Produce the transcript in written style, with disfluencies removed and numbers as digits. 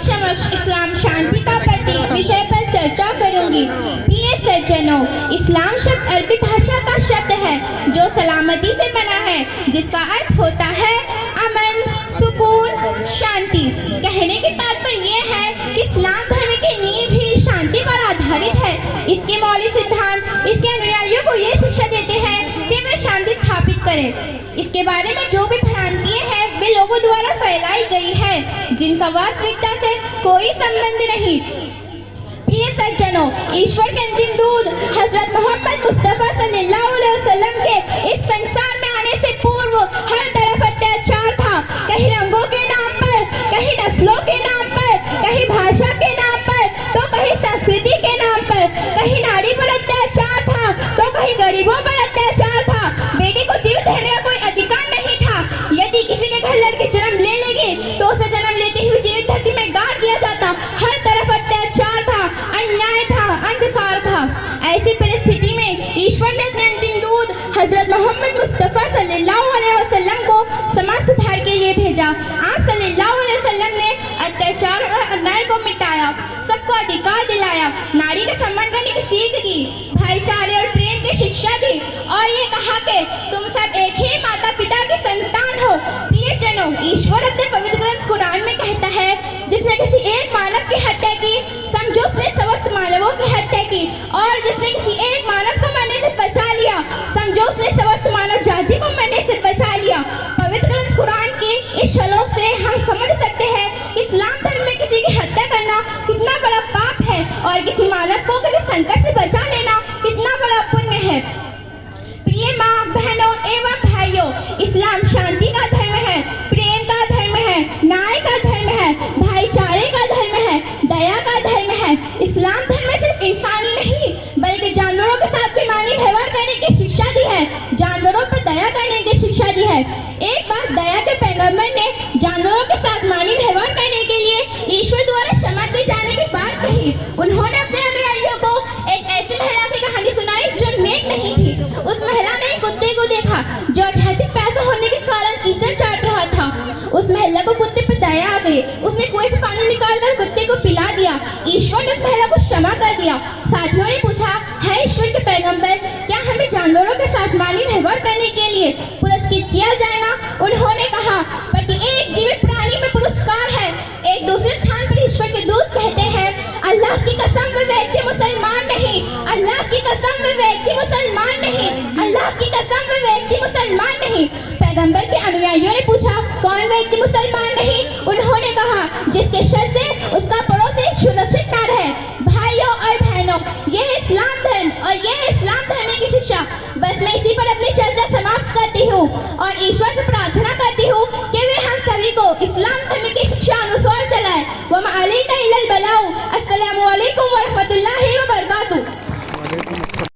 समक्ष इस्लाम शांति का प्रतीक विषय पर चर्चा करूंगी। प्रिय सज्जनों, इस्लाम शब्द अरबी भाषा का शब्द है जो सलामती से बना है, जिसका अर्थ होता है अमन, सुकून, शांति। कहने की तात्पर्य यह है कि इस्लाम धर्म की नींव ही शांति पर आधारित है। इसके मौलिक सिद्धांत इसके अनुयायियों को यह शिक्षा देते हैं कि वे शांति स्थापित करें। इसके बारे में जो भी भ्रांतियां हैं वे लोगों द्वारा फैलाई गई है, जिनका वास्तविकता से कोई संबंध नहीं। प्रिय सज्जनों, ईश्वर के अंतिम दूत हजरत मोहम्मद मुस्तफा सल्लल्लाहु अलैहि वसल्लम के इस संसार में आने से पूर्व हर तरफ अत्याचार था। कहीं रंगों के नाम पर, कहीं नस्लों के नाम पर, कहीं भाषा के नाम पर, तो कहीं संस्कृति के नाम पर। कहीं नारी पर अत्याचार था तो कहीं गरीबों पर अत्याचार था। बेटी को जीवित रहने का कोई अधिकार नहीं था। यदि किसी के घर लड़की जन्म ले लेगी तो उसे जन्म लेते हुए जीवित धरती में गाड़ दिया जाता। हर तरफ अत्याचार था, अन्याय था, अंधकार था। ऐसी परिस्थिति में ईश्वर ने अपने अंतिम दूत हजरत मोहम्मद मुस्तफा सल्लल्लाहु अलैहि वसल्लम को समाज सुधार के लिए भेजा। आप सल्लल्लाहु अलैहि वसल्लम ने अत्याचार और अन्याय को मिटाया, सबको अधिकार दिलाया, नारी का सम्मान करने की सीख दी, भाईचारे और प्रेम की शिक्षा दी और ये कहा कि तुम सब एक ही माता पिता की संतान हो। प्रिय जनों, ईश्वर अपने पवित्र ग्रंथ कुरान में कहता है, जिसने किसी एक मानव की हत्या की समझो उसने समस्त मानवों की हत्या की, और जिसने किसी एक मानव को मरने से बचा लिया समझो उसने समस्त मानव जाति को मरने से बचा लिया। पवित्र ग्रंथ कुरान के इस श्लोक से हम समझ सकते हैं कि इस्लाम धर्म में किसी की हत्या करना कितना बड़ा पाप है और किसी मानव को किसी संकट से बचा लेना कितना बड़ा पुण्य है। प्रिय माँ, बहनों एवं भाइयों, इस्लाम शांति का धर्म है, प्रेम का धर्म है, न्याय का धर्म है, भाईचारे का धर्म है, दया का धर्म है। इस्लाम धर्म में सिर्फ इंसान ही नहीं बल्कि जानवरों के साथ भी मानवीय व्यवहार करने की शिक्षा दी है, जानवरों पर दया करने की शिक्षा दी है। एक बार दया के पैगंबर ने जानवरों के साथ मानवीय व्यवहार करने के लिए ईश्वर द्वारा क्षमा दी जाने की बात कही। उन्होंने अपने अनुयायियों को एक ऐसी महिला की कहानी सुनाई जो नेक नहीं थी। उस महिला ने एक कुत्ते को देखा जो अत्यधिक पैसा होने के कारण कीचड़ चाट रहा था। उस महिला को कुत्ते पर दया आ गई। उसने कुएं से पानी निकालकर कुत्ते को पिला दिया। ईश्वर ने उस महिला को क्षमा कर दिया। साथियों ने पूछा, है ईश्वर के पैगंबर, क्या हमें जानवरों के साथ मानवीय व्यवहार करने के लिए पुरस्कृत किया जाएगा? उन्होंने कहा, प्रत्येक जीवित प्राणी में पुरस्कार है। एक दूसरे स्थान पर ईश्वर के दूत कहते हैं, अल्लाह की कसम वह व्यक्ति मुसलमान नहीं, अल्लाह की कसम वह व्यक्ति मुसलमान नहीं, अल्लाह की कसम वह व्यक्ति मुसलमान नहीं। पैगंबर के अनुयायियों ने पूछा, कौन व्यक्ति मुसलमान नहीं? उन्होंने कहा, जिसके शर से उसका पड़ोसी सुरक्षित न रहे। भाइयों और बहनों, यह है इस्लाम धर्म और यह है इस्लाम धर्म की शिक्षा। बस मैं इसी पर अपनी चर्चा समाप्त करती हूँ और ईश्वर से प्रार्थना करती हूँ कि वे हम सभी को इस्लाम धर्म की शिक्षा अनुसार चलाए। वमा अलैना इल्लल बलाउ। अस्सलामु अलैकुम व रहमतुल्लाहि